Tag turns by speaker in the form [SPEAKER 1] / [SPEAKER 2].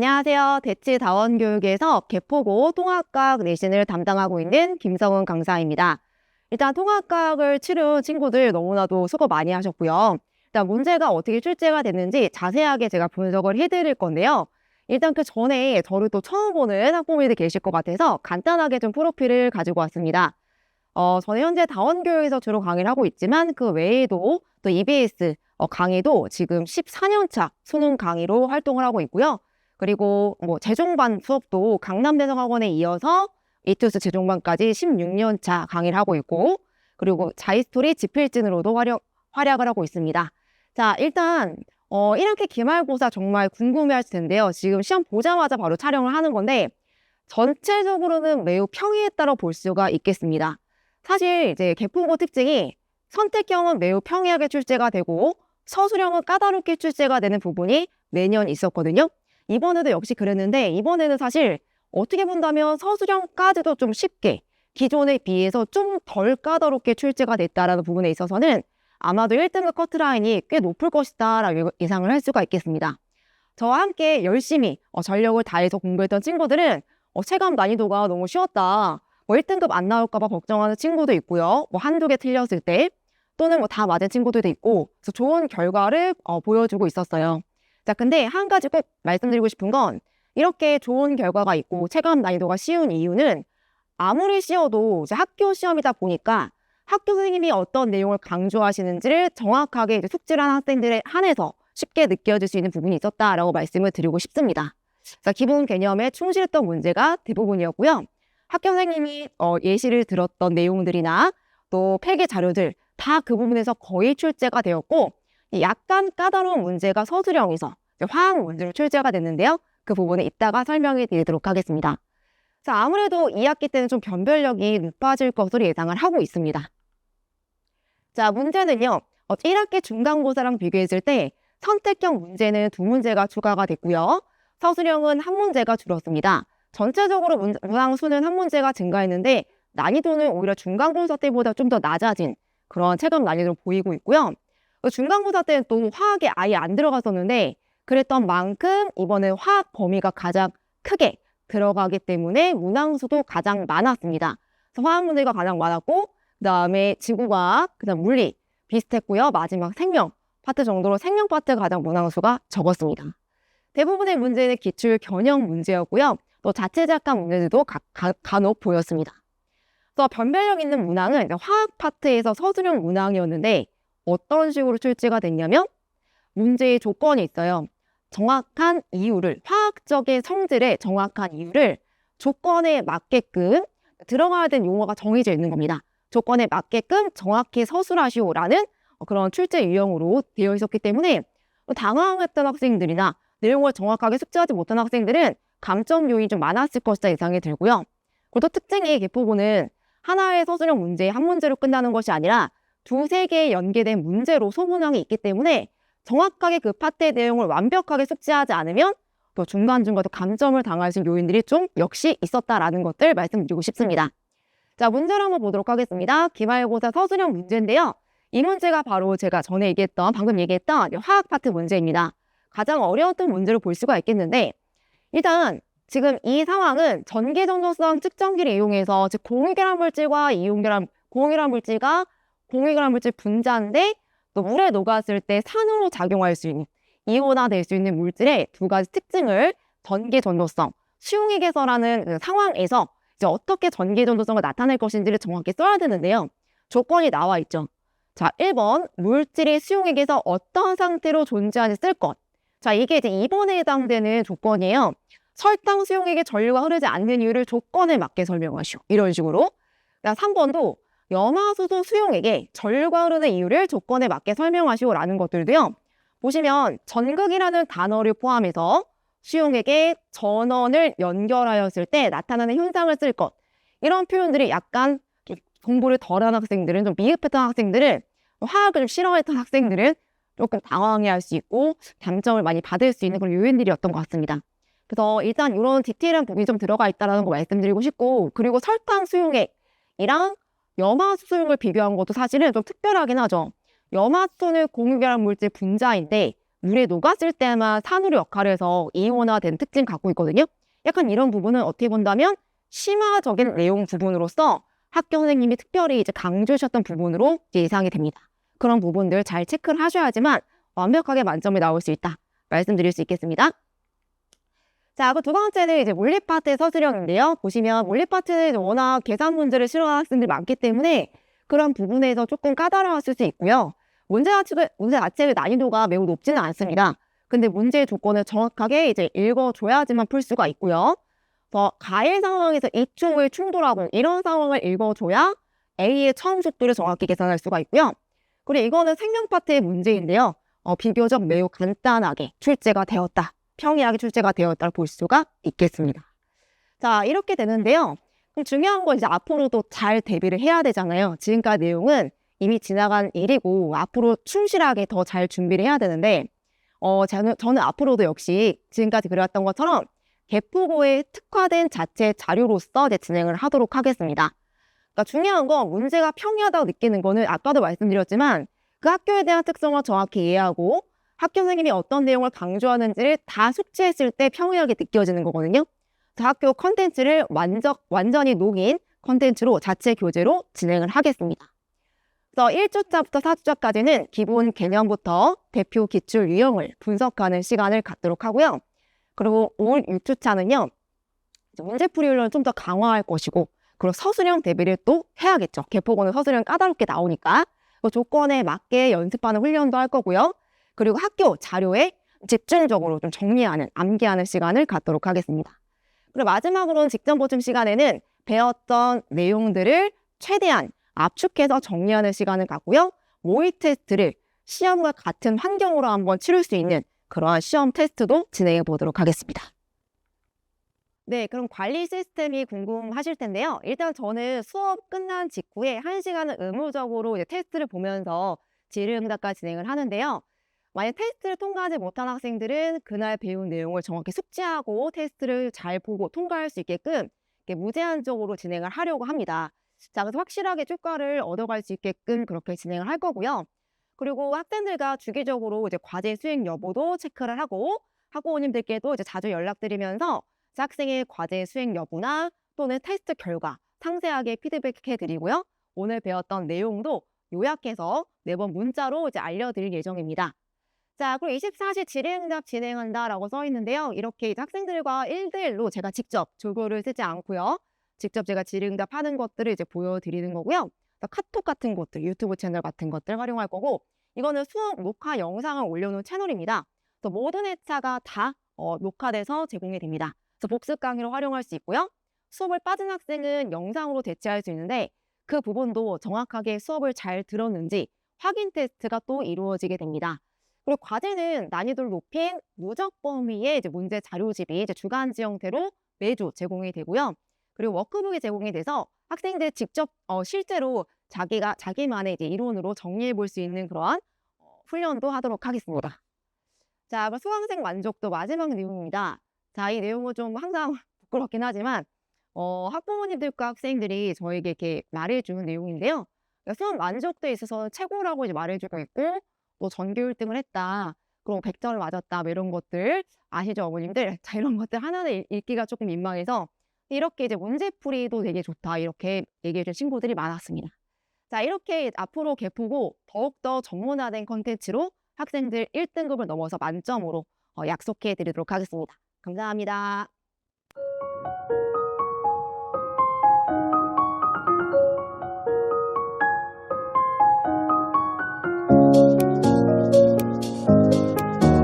[SPEAKER 1] 안녕하세요. 대치다원교육에서 개포고 통합과학 내신을 담당하고 있는 김성은 강사입니다. 일단 통합과학을 치른 친구들 너무나도 수고 많이 하셨고요. 일단 문제가 어떻게 출제가 됐는지 자세하게 제가 분석을 해드릴 건데요. 일단 그 전에 저를 또 처음 보는 학부모님들 계실 것 같아서 간단하게 좀 프로필을 가지고 왔습니다. 저는 현재 다원교육에서 주로 강의를 하고 있지만 그 외에도 또 EBS 강의도 지금 14년 차 수능 강의로 활동을 하고 있고요. 그리고 재종반 수업도 강남대성학원에 이어서 이투스 재종반까지 16년 차 강의를 하고 있고, 그리고 자이스토리 지필진으로도 활약을 하고 있습니다. 자, 일단 1학기 기말고사 정말 궁금해하실 텐데요. 지금 시험 보자마자 바로 촬영을 하는 건데 전체적으로는 매우 평이했다고 볼 수가 있겠습니다. 사실 이제 개포고 특징이 선택형은 매우 평이하게 출제가 되고 서술형은 까다롭게 출제가 되는 부분이 매년 있었거든요. 이번에도 역시 그랬는데 이번에는 사실 어떻게 본다면 서술형까지도 좀 쉽게 기존에 비해서 좀 덜 까다롭게 출제가 됐다라는 부분에 있어서는 아마도 1등급 커트라인이 꽤 높을 것이다 라고 예상을 할 수가 있겠습니다. 저와 함께 열심히 전력을 다해서 공부했던 친구들은 체감 난이도가 너무 쉬웠다, 1등급 안 나올까 봐 걱정하는 친구도 있고요. 한두 개 틀렸을 때 또는 다 맞은 친구들도 있고, 그래서 좋은 결과를 보여주고 있었어요. 자, 근데 한 가지 꼭 말씀드리고 싶은 건 이렇게 좋은 결과가 있고 체감 난이도가 쉬운 이유는 아무리 쉬워도 이제 학교 시험이다 보니까 학교 선생님이 어떤 내용을 강조하시는지를 정확하게 이제 숙지를 한 학생들에 한해서 쉽게 느껴질 수 있는 부분이 있었다라고 말씀을 드리고 싶습니다. 자, 기본 개념에 충실했던 문제가 대부분이었고요. 학교 선생님이 예시를 들었던 내용들이나 또 필기 자료들 다 그 부분에서 거의 출제가 되었고, 약간 까다로운 문제가 서술형에서 화학 문제로 출제가 됐는데요. 그 부분에 이따가 설명해 드리도록 하겠습니다. 자, 아무래도 2학기 때는 좀 변별력이 높아질 것으로 예상을 하고 있습니다. 자, 문제는요. 1학기 중간고사랑 비교했을 때 선택형 문제는 2문제가 추가가 됐고요. 서술형은 1문제가 줄었습니다. 전체적으로 문항 수는 1문제가 증가했는데 난이도는 오히려 중간고사 때보다 좀 더 낮아진 그런 체감 난이도를 보이고 있고요. 중간고사 때는 또 화학에 아예 안 들어갔었는데 그랬던 만큼 이번에 화학 범위가 가장 크게 들어가기 때문에 문항수도 가장 많았습니다. 그래서 화학 문제가 가장 많았고, 그 다음에 지구과학, 그 다음 물리 비슷했고요. 마지막 생명 파트 정도로 생명 파트가 가장 문항수가 적었습니다. 대부분의 문제는 기출 견형 문제였고요. 또 자체 작가 문제들도 간혹 보였습니다. 또 변별력 있는 문항은 화학 파트에서 서술형 문항이었는데 어떤 식으로 출제가 됐냐면 문제의 조건이 있어요. 정확한 이유를, 화학적인 성질의 정확한 이유를 조건에 맞게끔 들어가야 되는 용어가 정해져 있는 겁니다. 조건에 맞게끔 정확히 서술하시오라는 그런 출제 유형으로 되어 있었기 때문에 당황했던 학생들이나 내용을 정확하게 숙지하지 못한 학생들은 감점 요인이 좀 많았을 것이다 예상이 들고요. 그리고 또 특징이 개포고는 하나의 서술형 문제 한 문제로 끝나는 것이 아니라 2-3개의 연계된 문제로 소문항이 있기 때문에 정확하게 그 파트의 내용을 완벽하게 숙지하지 않으면 또 중간중간 또 감점을 당할 수 있는 요인들이 좀 역시 있었다라는 것들 말씀드리고 싶습니다. 자, 문제를 한번 보도록 하겠습니다. 기말고사 서술형 문제인데요. 이 문제가 바로 제가 방금 얘기했던 화학 파트 문제입니다. 가장 어려웠던 문제로 볼 수가 있겠는데, 일단 지금 이 상황은 전개전도성 측정기를 이용해서, 즉 공유결합 물질과 공유결합 물질가 공유결합 물질 분자인데 또 물에 녹았을 때 산으로 작용할 수 있는, 이온화될 수 있는 물질의 2가지 특징을 전개전도성, 수용액에서라는 그 상황에서 이제 어떻게 전개전도성을 나타낼 것인지를 정확히 써야 되는데요. 조건이 나와 있죠. 자, 1번 물질이 수용액에서 어떤 상태로 존재하는지 쓸 것. 자, 이게 이제 2번에 해당되는 조건이에요. 설탕 수용액에 전류가 흐르지 않는 이유를 조건에 맞게 설명하시오. 이런 식으로. 3번도 염화수소 수용액에 전류가 흐르는 이유를 조건에 맞게 설명하시오라는 것들도요. 보시면 전극이라는 단어를 포함해서 수용액에 전원을 연결하였을 때 나타나는 현상을 쓸 것. 이런 표현들이 약간 공부를 덜한 학생들은, 좀 미흡했던 학생들은, 화학을 좀 싫어했던 학생들은 조금 당황해할 수 있고 감점을 많이 받을 수 있는 그런 요인들이었던 것 같습니다. 그래서 일단 이런 디테일한 부분이 좀 들어가 있다는 거 말씀드리고 싶고, 그리고 설탕 수용액이랑 염화수 수용을 비교한 것도 사실은 좀 특별하긴 하죠. 염화수소는 공유결합 물질 분자인데 물에 녹았을 때만 산으로 역할을 해서 이온화된 특징 갖고 있거든요. 약간 이런 부분은 어떻게 본다면 심화적인 내용 부분으로서 학교 선생님이 특별히 이제 강조하셨던 부분으로 이제 예상이 됩니다. 그런 부분들 잘 체크를 하셔야지만 완벽하게 만점이 나올 수 있다. 말씀드릴 수 있겠습니다. 자, 그 두 번째는 이제 물리 파트 서술형인데요. 보시면 물리 파트는 워낙 계산 문제를 싫어하는 학생들이 많기 때문에 그런 부분에서 조금 까다로웠을 수 있고요. 문제 자체의 난이도가 매우 높지는 않습니다. 근데 문제의 조건을 정확하게 이제 읽어줘야지만 풀 수가 있고요. 가일 상황에서 이쪽을 충돌하고 이런 상황을 읽어줘야 A의 처음 속도를 정확히 계산할 수가 있고요. 그리고 이거는 생명 파트의 문제인데요. 비교적 매우 간단하게 출제가 되었다. 평이하게 출제가 되었다고 볼 수가 있겠습니다. 자, 이렇게 되는데요. 그럼 중요한 건 이제 앞으로도 잘 대비를 해야 되잖아요. 지금까지 내용은 이미 지나간 일이고 앞으로 충실하게 더 잘 준비를 해야 되는데 저는 앞으로도 역시 지금까지 그래왔던 것처럼 개포고에 특화된 자체 자료로서 이제 진행을 하도록 하겠습니다. 그러니까 중요한 건 문제가 평이하다고 느끼는 거는 아까도 말씀드렸지만 그 학교에 대한 특성을 정확히 이해하고 학교 선생님이 어떤 내용을 강조하는지를 다 숙지했을 때 평이하게 느껴지는 거거든요. 학교 컨텐츠를 완전히 녹인 컨텐츠로 자체 교재로 진행을 하겠습니다. 그래서 1주차부터 4주차까지는 기본 개념부터 대표 기출 유형을 분석하는 시간을 갖도록 하고요. 그리고 올 6주차는요. 문제풀이 훈련을 좀 더 강화할 것이고 그리고 서술형 대비를 또 해야겠죠. 개포고는 서술형 까다롭게 나오니까 그 조건에 맞게 연습하는 훈련도 할 거고요. 그리고 학교 자료에 집중적으로 좀 정리하는, 암기하는 시간을 갖도록 하겠습니다. 그리고 마지막으로는 직전 보충 시간에는 배웠던 내용들을 최대한 압축해서 정리하는 시간을 갖고요. 모의 테스트를 시험과 같은 환경으로 한번 치를 수 있는 그러한 시험 테스트도 진행해 보도록 하겠습니다. 네, 그럼 관리 시스템이 궁금하실 텐데요. 일단 저는 수업 끝난 직후에 1시간은 의무적으로 이제 테스트를 보면서 질의응답까지 진행을 하는데요. 만약 테스트를 통과하지 못한 학생들은 그날 배운 내용을 정확히 숙지하고 테스트를 잘 보고 통과할 수 있게끔 무제한적으로 진행을 하려고 합니다. 자, 그래서 확실하게 효과를 얻어갈 수 있게끔 그렇게 진행을 할 거고요. 그리고 학생들과 주기적으로 이제 과제 수행 여부도 체크를 하고 학부모님들께도 이제 자주 연락드리면서 학생의 과제 수행 여부나 또는 테스트 결과 상세하게 피드백해 드리고요. 오늘 배웠던 내용도 요약해서 매번 문자로 이제 알려드릴 예정입니다. 자, 그리고 24시 질의응답 진행한다라고 써 있는데요. 이렇게 학생들과 1대1로 제가 직접 조교를 쓰지 않고요. 직접 제가 질의응답 하는 것들을 이제 보여드리는 거고요. 카톡 같은 것들, 유튜브 채널 같은 것들 활용할 거고 이거는 수업 녹화 영상을 올려놓은 채널입니다. 그래서 모든 회차가 다 녹화돼서 제공이 됩니다. 그래서 복습 강의로 활용할 수 있고요. 수업을 빠진 학생은 영상으로 대체할 수 있는데 그 부분도 정확하게 수업을 잘 들었는지 확인 테스트가 또 이루어지게 됩니다. 그리고 과제는 난이도를 높인 누적 범위의 이제 문제 자료집이 이제 주간지 형태로 매주 제공이 되고요. 그리고 워크북이 제공이 돼서 학생들 직접 실제로 자기만의 이제 이론으로 정리해 볼 수 있는 그러한 훈련도 하도록 하겠습니다. 자, 그럼 수강생 만족도 마지막 내용입니다. 자, 이 내용은 좀 항상 부끄럽긴 하지만 학부모님들과 학생들이 저에게 이렇게 말해주는 내용인데요. 그러니까 수업 만족도에 있어서 최고라고 이제 말해주고 있고 또 전교 1등을 했다. 그리고 100점을 맞았다. 뭐 이런 것들 아시죠, 어머님들? 자, 이런 것들 하나는 읽기가 조금 민망해서 이렇게 이제 문제풀이도 되게 좋다. 이렇게 얘기해준 친구들이 많았습니다. 자, 이렇게 앞으로 개포고 더욱더 전문화된 컨텐츠로 학생들 1등급을 넘어서 만점으로 약속해 드리도록 하겠습니다. 감사합니다.